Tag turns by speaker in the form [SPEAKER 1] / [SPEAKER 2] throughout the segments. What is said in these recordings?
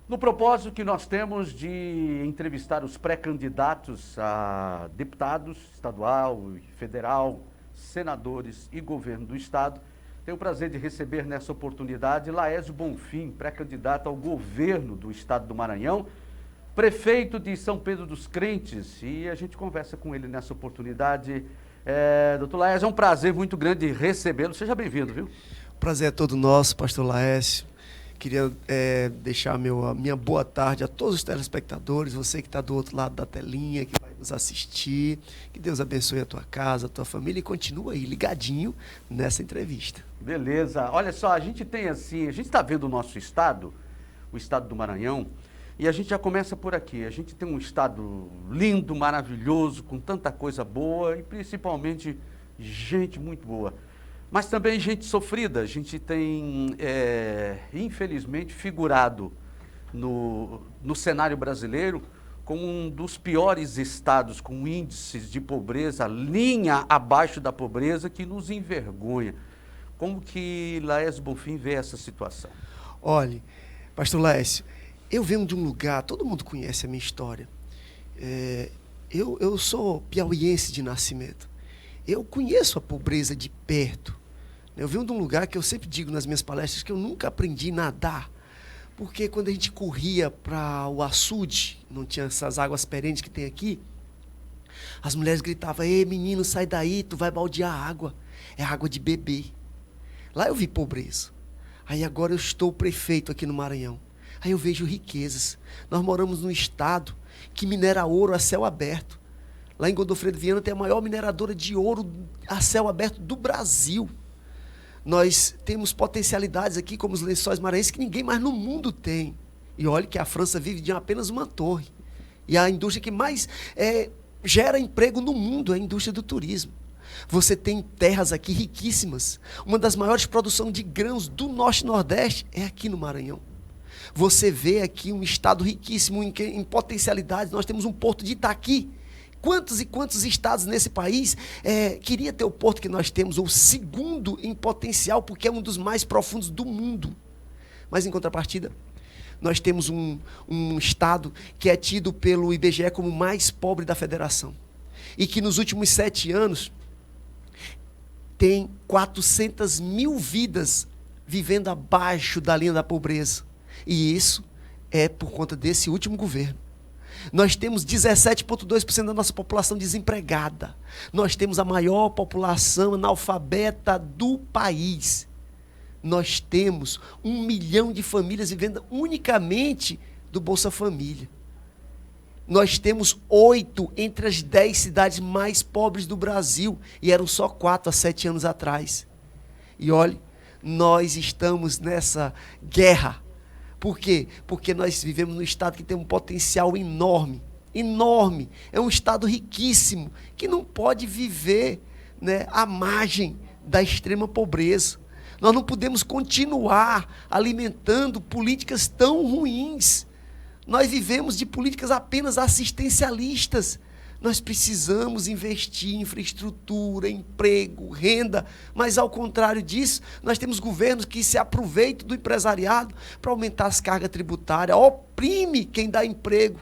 [SPEAKER 1] No propósito que nós temos de entrevistar os pré-candidatos a deputados estadual e federal, senadores e governo do estado, tenho o prazer de receber nessa oportunidade Laésio Bonfim, pré-candidato ao governo do estado do Maranhão, prefeito de São Pedro dos Crentes, e a gente conversa com ele nessa oportunidade. Doutor Laésio, é um prazer muito grande recebê-lo. Seja bem-vindo, viu?
[SPEAKER 2] O prazer é todo nosso, pastor Laésio. Queria deixar a minha boa tarde a todos os telespectadores, você que está do outro lado da telinha, que vai nos assistir. Que Deus abençoe a tua casa, a tua família e continua aí ligadinho nessa entrevista.
[SPEAKER 1] Beleza. Olha só, a gente está vendo o nosso estado, o estado do Maranhão, e a gente já começa por aqui. A gente tem um estado lindo, maravilhoso, com tanta coisa boa e principalmente gente muito boa. Mas também gente sofrida. A gente tem, infelizmente, figurado no cenário brasileiro como um dos piores estados, com índices de pobreza, linha abaixo da pobreza, que nos envergonha. Como que Laésio Bonfim vê essa situação?
[SPEAKER 2] Olha, pastor Laésio, eu venho de um lugar, todo mundo conhece a minha história. Eu sou piauiense de nascimento. Eu conheço a pobreza de perto. Eu venho de um lugar que eu sempre digo nas minhas palestras que eu nunca aprendi a nadar. Porque quando a gente corria para o açude, não tinha essas águas perenes que tem aqui, as mulheres gritavam: "Ei, menino, sai daí, tu vai baldear água. É água de beber." Lá eu vi pobreza. Aí agora eu estou prefeito aqui no Maranhão. Aí eu vejo riquezas. Nós moramos num estado que minera ouro a céu aberto. Lá em Godofredo Viana tem a maior mineradora de ouro a céu aberto do Brasil. Nós temos potencialidades aqui, como os Lençóis Maranhenses, que ninguém mais no mundo tem. E olha que a França vive de apenas uma torre. E a indústria que mais gera emprego no mundo é a indústria do turismo. Você tem terras aqui riquíssimas. Uma das maiores produções de grãos do Norte e Nordeste é aqui no Maranhão. Você vê aqui um estado riquíssimo em potencialidades. Nós temos um porto de Itaqui. Quantos e quantos estados nesse país queria ter o porto que nós temos, o segundo em potencial, porque é um dos mais profundos do mundo. Mas, em contrapartida, nós temos um estado que é tido pelo IBGE como o mais pobre da federação. E que nos últimos 7 anos tem 400 mil vidas vivendo abaixo da linha da pobreza. E isso é por conta desse último governo. Nós temos 17,2% da nossa população desempregada. Nós temos a maior população analfabeta do país. Nós temos 1 milhão de famílias vivendo unicamente do Bolsa Família. Nós temos 8 entre as 10 cidades mais pobres do Brasil. E eram só 4 há 7 anos atrás. E olhe, nós estamos nessa guerra. Por quê? Porque nós vivemos num estado que tem um potencial enorme, enorme. É um estado riquíssimo, que não pode viver, à margem da extrema pobreza. Nós não podemos continuar alimentando políticas tão ruins. Nós vivemos de políticas apenas assistencialistas. Nós precisamos investir em infraestrutura, emprego, renda, mas ao contrário disso, nós temos governos que se aproveitam do empresariado para aumentar as cargas tributárias, oprime quem dá emprego.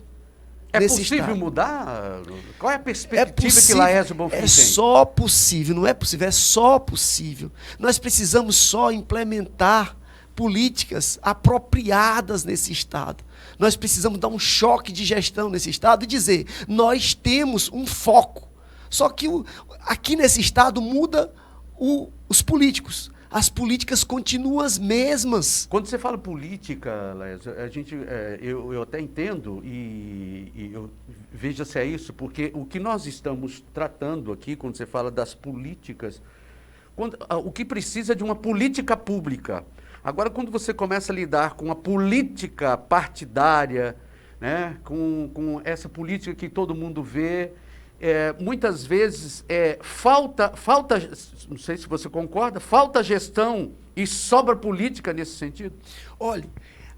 [SPEAKER 1] É possível mudar? Qual é a perspectiva que Laésio Bonfim tem?
[SPEAKER 2] É só possível, não é possível, é só possível. Nós precisamos só implementar políticas apropriadas nesse estado. Nós precisamos dar um choque de gestão nesse estado e dizer: nós temos um foco. Só que aqui nesse estado muda os políticos. As políticas continuam as mesmas.
[SPEAKER 1] Quando você fala política, Laésio, eu até entendo e eu veja se é isso, porque o que nós estamos tratando aqui, quando você fala das políticas, o que precisa é de uma política pública. Agora, quando você começa a lidar com a política partidária, com essa política que todo mundo vê, muitas vezes falta, não sei se você concorda, falta gestão e sobra política nesse sentido?
[SPEAKER 2] Olha,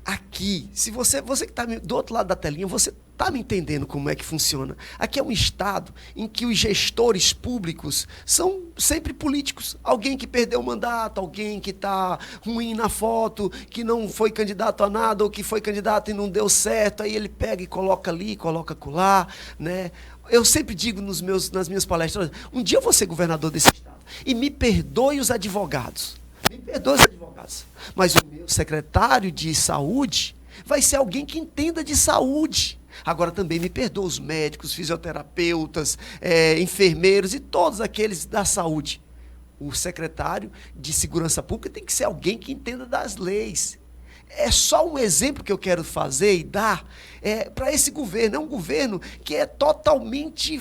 [SPEAKER 2] aqui, se você que está do outro lado da telinha, você está me entendendo como é que funciona. Aqui é um estado em que os gestores públicos são sempre políticos. Alguém que perdeu o mandato, alguém que está ruim na foto, que não foi candidato a nada, ou que foi candidato e não deu certo, aí ele pega e coloca ali, coloca acolá, né? Eu sempre digo nas minhas palestras, um dia eu vou ser governador desse estado. E me perdoe os advogados. Me perdoe os advogados. Mas o meu secretário de saúde vai ser alguém que entenda de saúde. Agora também me perdoa os médicos, fisioterapeutas, enfermeiros e todos aqueles da saúde. O secretário de segurança pública tem que ser alguém que entenda das leis. É só um exemplo que eu quero fazer e dar para esse governo. É um governo que é totalmente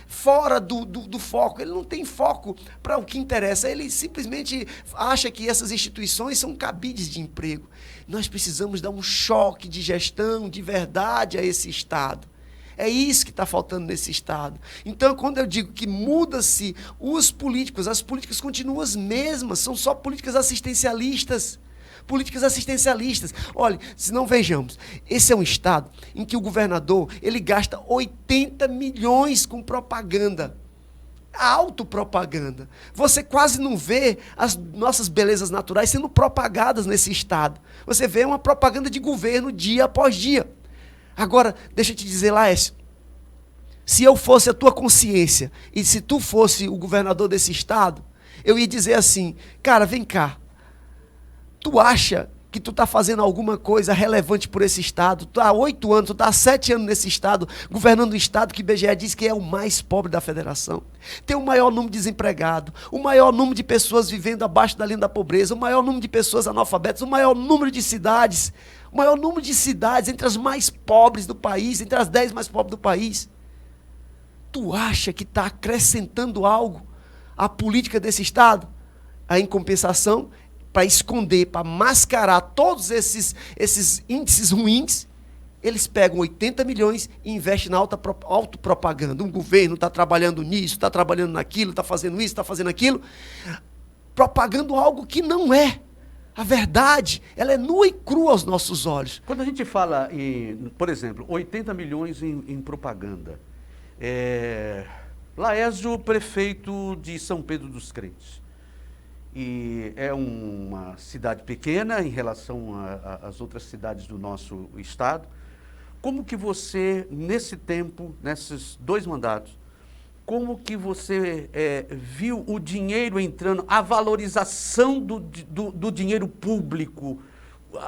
[SPEAKER 2] fora do foco. Ele não tem foco para o que interessa. Ele simplesmente acha que essas instituições são cabides de emprego. Nós precisamos dar um choque de gestão, de verdade, a esse Estado. É isso que está faltando nesse Estado. Então, quando eu digo que muda-se os políticos, as políticas continuam as mesmas, são só políticas assistencialistas. Políticas assistencialistas. Olha, se não vejamos, esse é um estado em que o governador, ele gasta 80 milhões com propaganda. Autopropaganda. Você quase não vê as nossas belezas naturais sendo propagadas nesse estado. Você vê uma propaganda de governo dia após dia. Agora, deixa eu te dizer, Laércio, se eu fosse a tua consciência e se tu fosse o governador desse estado, eu ia dizer assim, cara, vem cá, tu acha que tu está fazendo alguma coisa relevante por esse estado? Tu há 8 anos, tu está há 7 anos nesse estado, governando um estado que o IBGE diz que é o mais pobre da federação. Tem o maior número de desempregados, o maior número de pessoas vivendo abaixo da linha da pobreza, o maior número de pessoas analfabetas, o maior número de cidades, entre as mais pobres do país, entre as 10 mais pobres do país. Tu acha que está acrescentando algo à política desse estado? Em compensação, para esconder, para mascarar todos esses índices ruins, eles pegam 80 milhões e investem na autopropaganda. Um governo está trabalhando nisso, está trabalhando naquilo, está fazendo isso, está fazendo aquilo, propagando algo que não é. A verdade, ela é nua e crua aos nossos olhos.
[SPEAKER 1] Quando a gente fala em, por exemplo, 80 milhões em propaganda, Laércio, prefeito de São Pedro dos Crentes, e é uma cidade pequena em relação às outras cidades do nosso estado. Como que você, nesse tempo, nesses 2 mandatos, como que você viu o dinheiro entrando, a valorização do dinheiro público,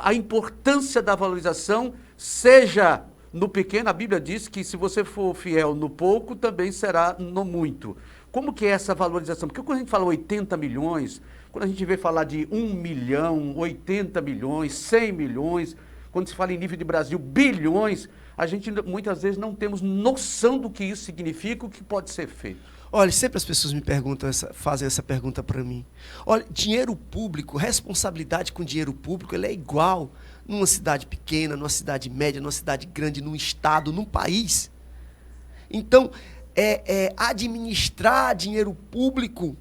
[SPEAKER 1] a importância da valorização, seja no pequeno, a Bíblia diz que se você for fiel no pouco, também será no muito. Como que é essa valorização? Porque quando a gente fala 80 milhões, quando a gente vê falar de 1 milhão, 80 milhões, 100 milhões, quando se fala em nível de Brasil, bilhões, a gente muitas vezes não temos noção do que isso significa, o que pode ser feito.
[SPEAKER 2] Olha, sempre as pessoas me perguntam, fazem essa pergunta para mim. Olha, dinheiro público, responsabilidade com dinheiro público, ele é igual numa cidade pequena, numa cidade média, numa cidade grande, num estado, num país. Então, administrar dinheiro público,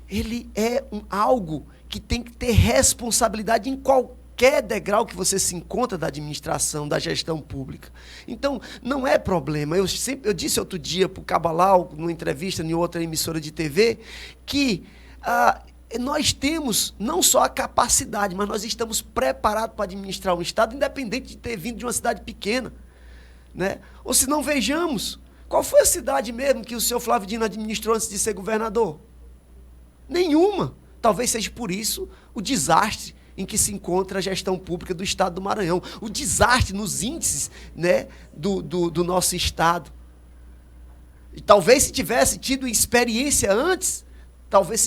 [SPEAKER 2] ele é algo que tem que ter responsabilidade em qualquer degrau que você se encontra da administração, da gestão pública. Então, não é problema. Eu disse outro dia para o Cabalau, numa entrevista em outra emissora de TV, que nós temos não só a capacidade, mas nós estamos preparados para administrar um Estado, independente de ter vindo de uma cidade pequena, né? Ou se não, vejamos, qual foi a cidade mesmo que o senhor Flávio Dino administrou antes de ser governador? Nenhuma. Talvez seja por isso o desastre em que se encontra a gestão pública do Estado do Maranhão. O desastre nos índices, né, do nosso Estado. E talvez se tivesse tido experiência antes, talvez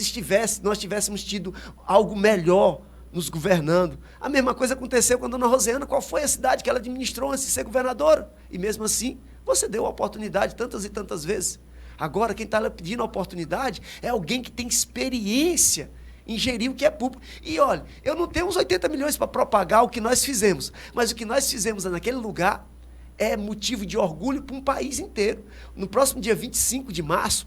[SPEAKER 2] nós tivéssemos tido algo melhor nos governando. A mesma coisa aconteceu com a dona Rosiana. Qual foi a cidade que ela administrou antes de ser governadora? E mesmo assim, você deu a oportunidade tantas e tantas vezes. Agora, quem está pedindo a oportunidade é alguém que tem experiência em gerir o que é público. E olha, eu não tenho uns 80 milhões para propagar o que nós fizemos, mas o que nós fizemos naquele lugar é motivo de orgulho para um país inteiro. No próximo dia 25 de março,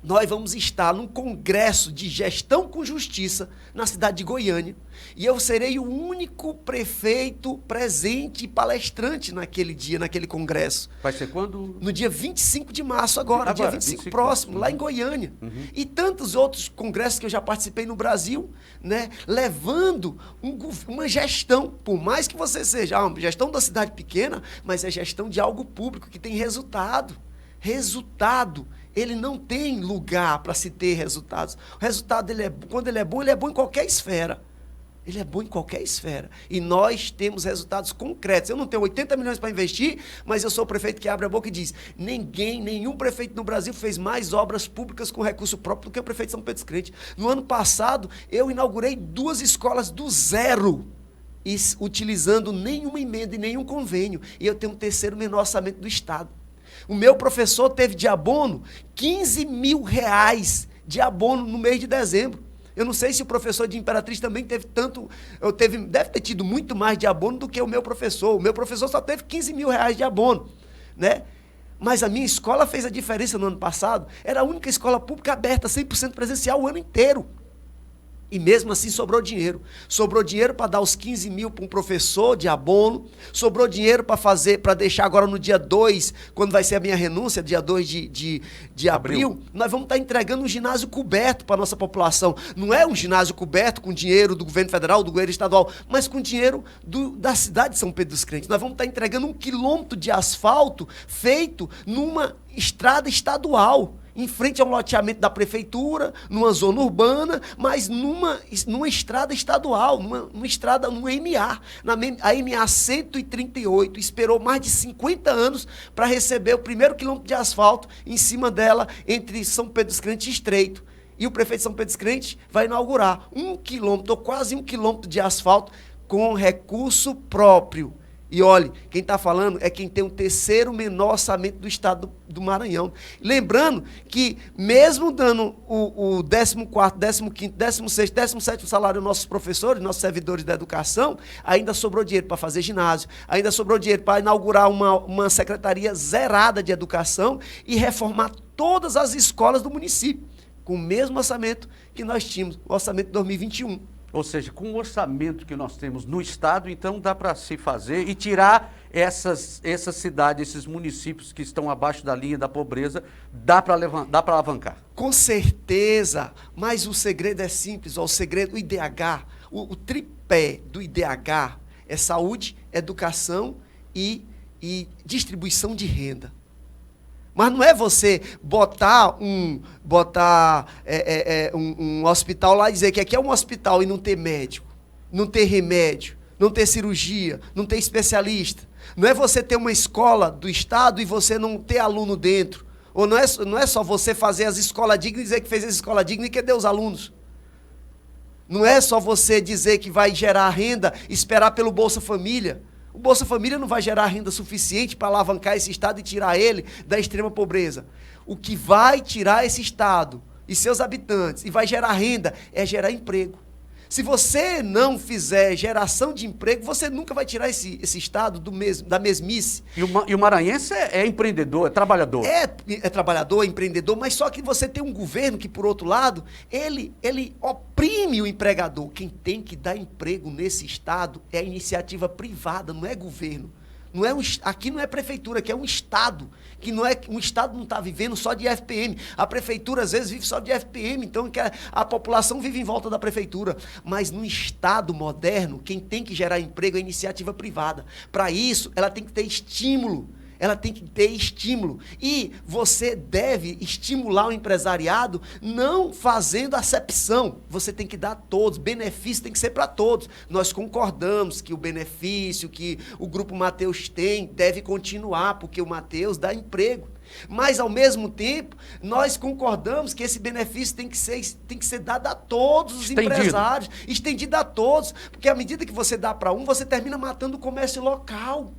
[SPEAKER 2] nós vamos estar num congresso de gestão com justiça na cidade de Goiânia. E eu serei o único prefeito presente e palestrante naquele dia, naquele congresso.
[SPEAKER 1] Vai ser quando?
[SPEAKER 2] No dia 25 de março agora dia 25 próximo, lá em Goiânia. E tantos outros congressos que eu já participei no Brasil, né, levando uma gestão, por mais que você seja uma gestão da cidade pequena, mas é gestão de algo público que tem resultado. Resultado. Ele não tem lugar para se ter resultados. O resultado, quando ele é bom em qualquer esfera. Ele é bom em qualquer esfera. E nós temos resultados concretos. Eu não tenho 80 milhões para investir, mas eu sou o prefeito que abre a boca e diz: nenhum prefeito no Brasil fez mais obras públicas com recurso próprio do que o prefeito de São Pedro dos Crentes. No ano passado, eu inaugurei 2 escolas do zero, utilizando nenhuma emenda e nenhum convênio. E eu tenho o 3º menor orçamento do Estado. O meu professor teve de abono 15 mil reais de abono no mês de dezembro. Eu não sei se o professor de Imperatriz também teve tanto, deve ter tido muito mais de abono do que o meu professor. O meu professor só teve 15 mil reais de abono, né? Mas a minha escola fez a diferença no ano passado. Era a única escola pública aberta, 100% presencial o ano inteiro. E mesmo assim sobrou dinheiro. Sobrou dinheiro para dar os 15 mil para um professor de abono. Sobrou dinheiro para deixar agora no dia 2, quando vai ser a minha renúncia, dia 2 de abril, nós vamos estar entregando um ginásio coberto para a nossa população. Não é um ginásio coberto com dinheiro do governo federal, do governo estadual, mas com dinheiro da cidade de São Pedro dos Crentes. Nós vamos estar entregando 1 quilômetro de asfalto feito numa estrada estadual, em frente a um loteamento da prefeitura, numa zona urbana, mas numa estrada estadual, numa estrada, no MA. A MA 138 esperou mais de 50 anos para receber o 1º quilômetro de asfalto em cima dela, entre São Pedro dos Crentes e Estreito. E o prefeito de São Pedro dos Crentes vai inaugurar 1 quilômetro, ou quase 1 quilômetro de asfalto com recurso próprio. E olhe, quem está falando é quem tem o 3º menor orçamento do estado do Maranhão. Lembrando que, mesmo dando o 14º, 15º, 16º, 17º salário aos nossos professores, nossos servidores da educação, ainda sobrou dinheiro para fazer ginásio, ainda sobrou dinheiro para inaugurar uma secretaria zerada de educação e reformar todas as escolas do município, com o mesmo orçamento que nós tínhamos, o orçamento de 2021.
[SPEAKER 1] Ou seja, com o orçamento que nós temos no Estado, então dá para se fazer e tirar essas cidades, esses municípios que estão abaixo da linha da pobreza, dá para alavancar.
[SPEAKER 2] Com certeza, mas o segredo é simples, o segredo, o IDH, o tripé do IDH é saúde, educação e distribuição de renda. Mas não é você botar um hospital lá e dizer que aqui é um hospital e não ter médico, não ter remédio, não ter cirurgia, não ter especialista. Não é você ter uma escola do Estado e você não ter aluno dentro. Ou não é só você fazer as escolas dignas e dizer que fez as escolas dignas e cadê os alunos. Não é só você dizer que vai gerar renda, esperar pelo Bolsa Família. O Bolsa Família não vai gerar renda suficiente para alavancar esse Estado e tirar ele da extrema pobreza. O que vai tirar esse Estado e seus habitantes e vai gerar renda é gerar emprego. Se você não fizer geração de emprego, você nunca vai tirar esse Estado da mesmice.
[SPEAKER 1] E o maranhense é empreendedor, é trabalhador.
[SPEAKER 2] É trabalhador, é empreendedor, mas só que você tem um governo que, por outro lado, ele oprime o empregador. Quem tem que dar emprego nesse Estado é a iniciativa privada, não é governo. Aqui não é prefeitura, aqui é um Estado. Um Estado não está vivendo só de FPM. A prefeitura, às vezes, vive só de FPM, então a população vive em volta da prefeitura. Mas no Estado moderno, quem tem que gerar emprego é a iniciativa privada. Para isso, ela tem que ter estímulo. E você deve estimular o empresariado não fazendo acepção. Você tem que dar a todos. Benefício tem que ser para todos. Nós concordamos que o benefício que o Grupo Mateus tem deve continuar, porque o Mateus dá emprego. Mas, ao mesmo tempo, nós concordamos que esse benefício tem que ser dado a todos os empresários, estendido a todos, porque à medida que você dá para um, você termina matando o comércio local.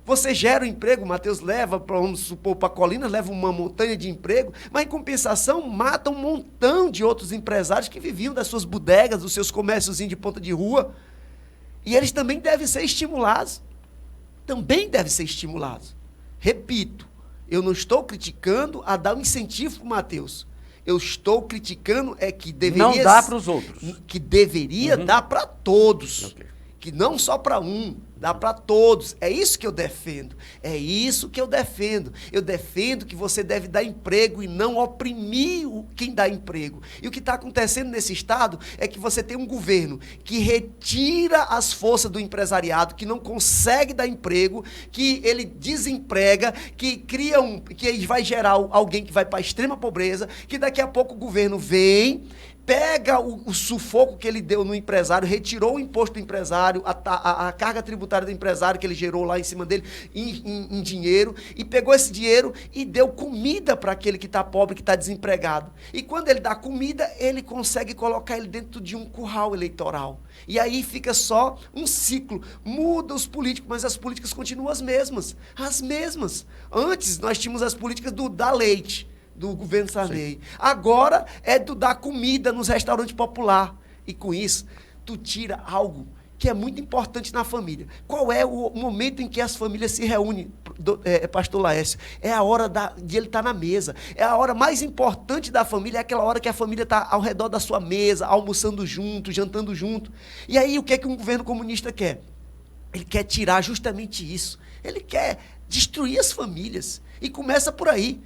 [SPEAKER 2] Você gera o emprego, o Mateus leva, vamos supor, para Colinas, leva uma montanha de emprego, mas em compensação mata um montão de outros empresários que viviam das suas bodegas, dos seus comérciozinhos de ponta de rua. E eles também devem ser estimulados. Repito, eu não estou criticando a dar um incentivo para o Mateus. Eu estou criticando que deveria...
[SPEAKER 1] Não dá para os outros.
[SPEAKER 2] Que deveria dar para todos.
[SPEAKER 1] Ok.
[SPEAKER 2] Que não só para um, dá para todos. É isso que eu defendo. É isso que eu defendo. Eu defendo que você deve dar emprego e não oprimir quem dá emprego. E o que está acontecendo nesse estado é que você tem um governo que retira as forças do empresariado, que não consegue dar emprego, que ele desemprega, que cria que vai gerar alguém que vai para a extrema pobreza, que daqui a pouco o governo vem, pega o sufoco que ele deu no empresário, retirou o imposto do empresário, a carga tributária do empresário que ele gerou lá em cima dele em dinheiro, e pegou esse dinheiro e deu comida para aquele que está pobre, que está desempregado. E quando ele dá comida, ele consegue colocar ele dentro de um curral eleitoral. E aí fica só um ciclo. Muda os políticos, mas as políticas continuam as mesmas. As mesmas. Antes, nós tínhamos as políticas da leite, do governo Sarney. Sim. Agora é do dar comida nos restaurantes populares. E com isso, tu tira algo que é muito importante na família. Qual é o momento em que as famílias se reúnem, pastor Laércio? É a hora de ele estar na mesa. É a hora mais importante da família, é aquela hora que a família está ao redor da sua mesa, almoçando junto, jantando junto. E aí, o que é que um governo comunista quer? Ele quer tirar justamente isso. Ele quer destruir as famílias. E começa por aí,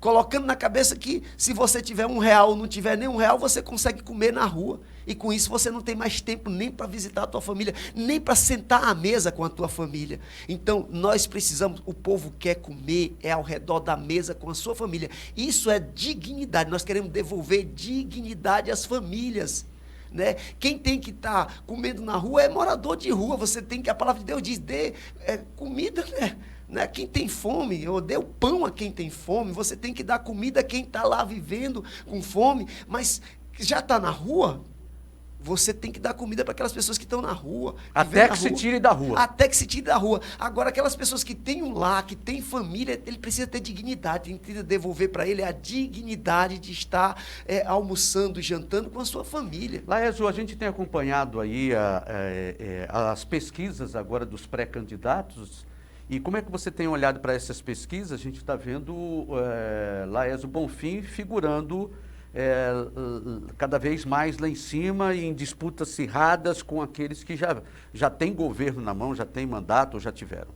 [SPEAKER 2] colocando na cabeça que se você tiver R$1 ou não tiver nem R$1, você consegue comer na rua. E com isso você não tem mais tempo nem para visitar a tua família, nem para sentar à mesa com a tua família. Então, nós precisamos, o povo quer comer, é ao redor da mesa com a sua família. Isso é dignidade, nós queremos devolver dignidade às famílias. Né? Quem tem que estar comendo na rua é morador de rua. Você tem que, a palavra de Deus diz, dê comida, né? Quem tem fome, eu dei o pão a quem tem fome. Você tem que dar comida a quem está lá vivendo com fome, mas já está na rua, você tem que dar comida para aquelas pessoas que estão na rua.
[SPEAKER 1] Até que se tire da rua.
[SPEAKER 2] Até que se tire da rua. Agora, aquelas pessoas que têm um lar, que têm família, ele precisa ter dignidade. Tem que devolver para ele a dignidade de estar almoçando, jantando com a sua família.
[SPEAKER 1] Laércio, a gente tem acompanhado aí as pesquisas agora dos pré-candidatos. E como é que você tem olhado para essas pesquisas? A gente está vendo Laércio Bonfim figurando cada vez mais lá em cima e em disputas acirradas com aqueles que já têm governo na mão, já têm mandato ou já tiveram.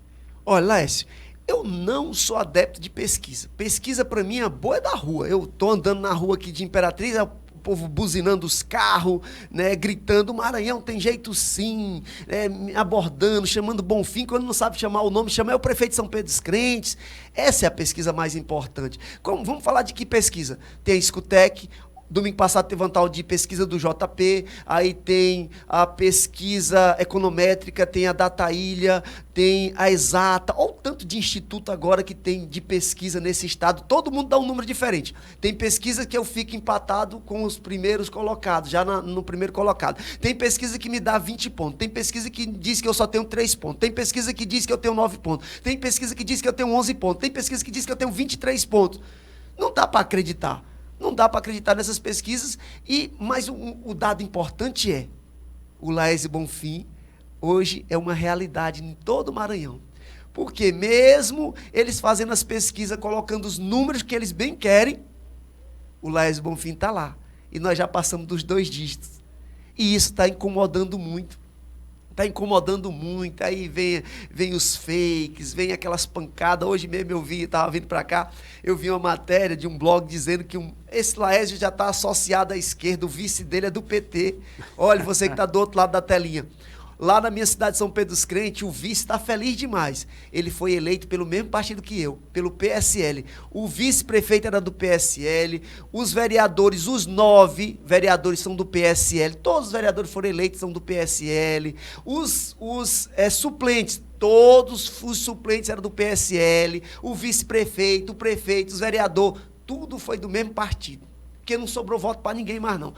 [SPEAKER 2] Olha, Laércio, eu não sou adepto de pesquisa. Pesquisa, para mim, a boa é da rua. Eu estou andando na rua aqui de Imperatriz, o povo buzinando os carros, né, gritando, Maranhão tem jeito sim, me abordando, chamando Bonfim, quando não sabe chamar o nome, chama o prefeito de São Pedro dos Crentes. Essa é a pesquisa mais importante. Vamos falar de que pesquisa? Tem a Escutec. Domingo passado teve uma tal de pesquisa do JP, aí tem a pesquisa econométrica, tem a Dataília, tem a Exata, olha o tanto de instituto agora que tem de pesquisa nesse estado, todo mundo dá um número diferente. Tem pesquisa que eu fico empatado com os primeiros colocados, já no primeiro colocado. Tem pesquisa que me dá 20 pontos, tem pesquisa que diz que eu só tenho 3 pontos, tem pesquisa que diz que eu tenho 9 pontos, tem pesquisa que diz que eu tenho 11 pontos, tem pesquisa que diz que eu tenho 23 pontos. Não dá para acreditar. Não dá para acreditar nessas pesquisas, mas o dado importante é, o Laércio Bonfim hoje é uma realidade em todo o Maranhão. Porque mesmo eles fazendo as pesquisas, colocando os números que eles bem querem, o Laércio Bonfim está lá. E nós já passamos dos 2 dígitos. E isso está incomodando muito. Está incomodando muito, aí vem os fakes, vem aquelas pancadas. Hoje mesmo estava vindo para cá, eu vi uma matéria de um blog dizendo que esse Laércio já está associado à esquerda, o vice dele é do PT. Olha, você que está do outro lado da telinha. Lá na minha cidade de São Pedro dos Crentes, o vice está feliz demais. Ele foi eleito pelo mesmo partido que eu, pelo PSL. O vice-prefeito era do PSL, os vereadores, os 9 vereadores são do PSL, todos os vereadores foram eleitos, são do PSL. Os suplentes, todos os suplentes eram do PSL, o vice-prefeito, o prefeito, os vereadores, tudo foi do mesmo partido. Porque não sobrou voto para ninguém mais, não.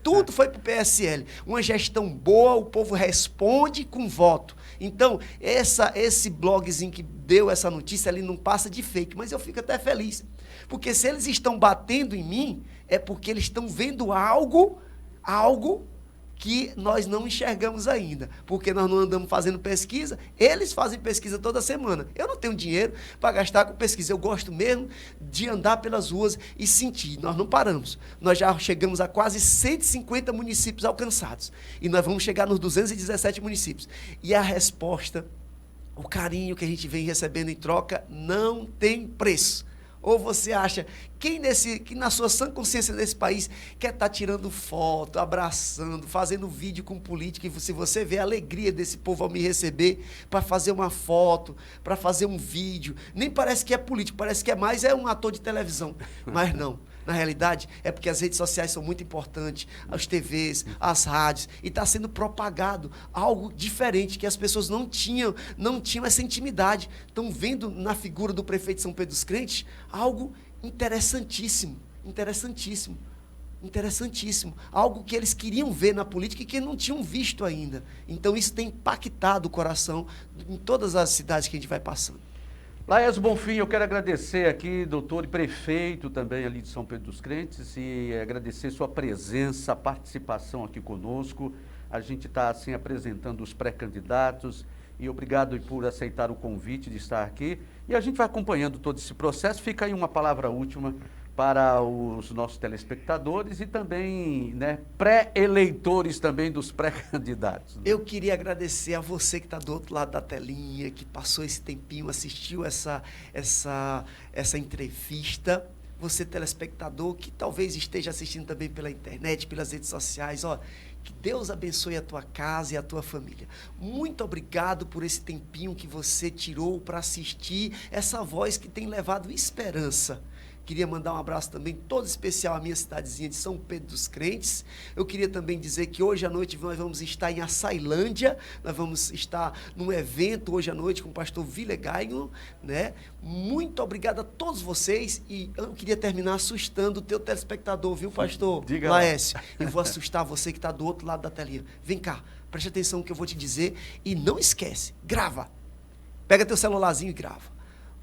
[SPEAKER 2] Tudo foi para o PSL. Uma gestão boa, o povo responde com voto. Então, esse blogzinho que deu essa notícia, ele não passa de fake, mas eu fico até feliz. Porque se eles estão batendo em mim, é porque eles estão vendo algo que nós não enxergamos ainda, porque nós não andamos fazendo pesquisa, eles fazem pesquisa toda semana. Eu não tenho dinheiro para gastar com pesquisa, eu gosto mesmo de andar pelas ruas e sentir. Nós não paramos, nós já chegamos a quase 150 municípios alcançados, e nós vamos chegar nos 217 municípios. E a resposta, o carinho que a gente vem recebendo em troca, não tem preço. Ou você acha, que na sua sã consciência desse país quer estar tirando foto, abraçando, fazendo vídeo com política, e se você vê a alegria desse povo ao me receber para fazer uma foto, para fazer um vídeo, nem parece que é político, parece que é mais um ator de televisão, mas não. Na realidade, é porque as redes sociais são muito importantes, as TVs, as rádios, e está sendo propagado algo diferente, que as pessoas não tinham essa intimidade. Estão vendo na figura do prefeito de São Pedro dos Crentes algo interessantíssimo, interessantíssimo, interessantíssimo. Algo que eles queriam ver na política e que não tinham visto ainda. Então, isso tem impactado o coração em todas as cidades que a gente vai passando.
[SPEAKER 1] Laércio Bonfim, eu quero agradecer aqui, doutor e prefeito também ali de São Pedro dos Crentes, e agradecer sua presença, participação aqui conosco. A gente está assim apresentando os pré-candidatos, e obrigado por aceitar o convite de estar aqui. E a gente vai acompanhando todo esse processo. Fica aí uma palavra última para os nossos telespectadores e também, né, pré-eleitores também dos pré-candidatos.
[SPEAKER 2] Eu queria agradecer a você que está do outro lado da telinha, que passou esse tempinho, assistiu essa entrevista. Você, telespectador, que talvez esteja assistindo também pela internet, pelas redes sociais, que Deus abençoe a tua casa e a tua família. Muito obrigado por esse tempinho que você tirou para assistir essa voz que tem levado esperança. Queria mandar um abraço também todo especial à minha cidadezinha de São Pedro dos Crentes. Eu queria também dizer que hoje à noite nós vamos estar em Açailândia, nós vamos estar num evento hoje à noite com o pastor Vilegaio, né? Muito obrigado a todos vocês, e eu queria terminar assustando o teu telespectador, viu, pastor Laércio? Eu vou assustar você que está do outro lado da telinha. Vem cá, preste atenção no que eu vou te dizer e não esquece, grava. Pega teu celularzinho e grava.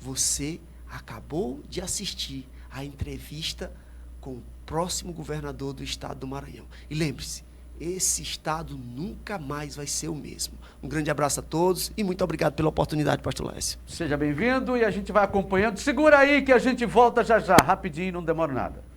[SPEAKER 2] Você acabou de assistir a entrevista com o próximo governador do estado do Maranhão. E lembre-se, esse estado nunca mais vai ser o mesmo. Um grande abraço a todos e muito obrigado pela oportunidade, pastor Laércio.
[SPEAKER 1] Seja bem-vindo, e a gente vai acompanhando. Segura aí que a gente volta já já, rapidinho, não demora nada.